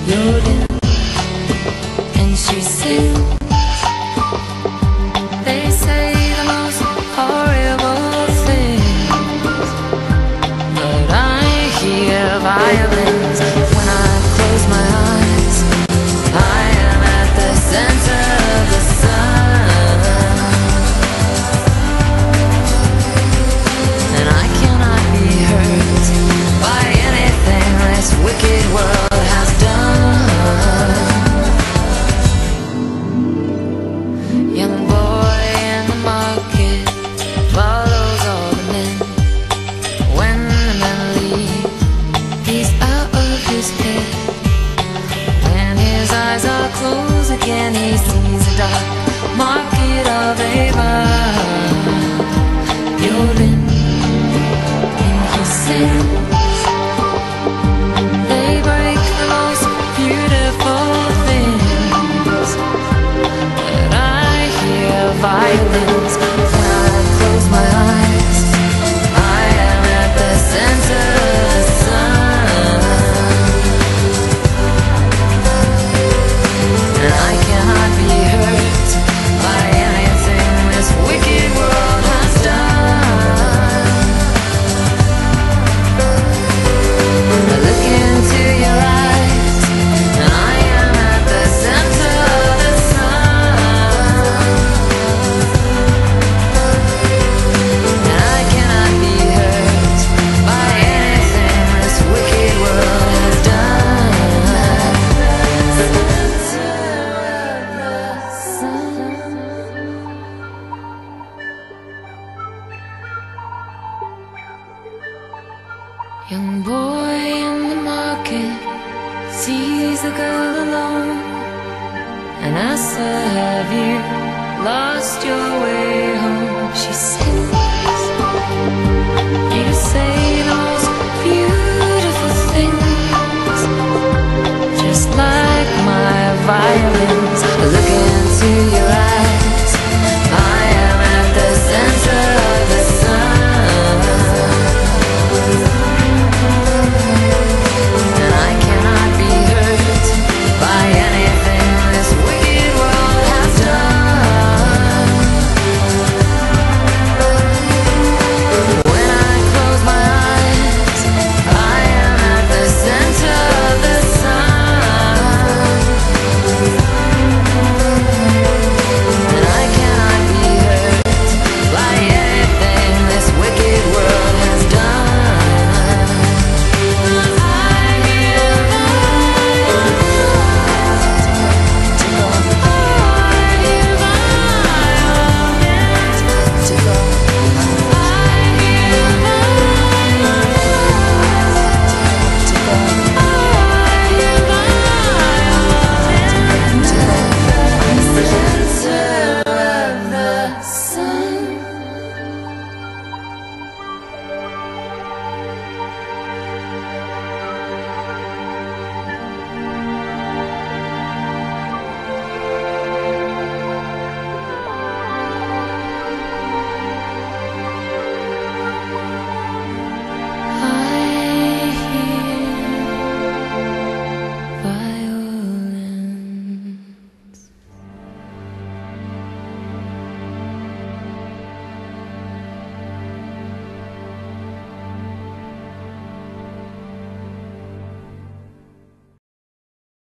Yodin, and she sings. They say the most horrible things, but I hear violins when I close my eyes. I am at the center of the sun, and I cannot be hurt by anything this wicked world has done. Young boy in the market follows all the men. When the men leave, he's out of his head. When his eyes are closed again, he sees a dark market of Ava. Yodin, and he sings. They break the most beautiful things, but I hear violins when I close my eyes. I am at the center of the sun, and I cannot be hurt by anything this wicked world has done. I look into your eyes, and I am at the center of the sun, and I cannot be hurt by anything this wicked world has done. Young boy in the market sees a girl alone and asks her, have you lost your way home? She sings. You say the most beautiful things, just like my violin.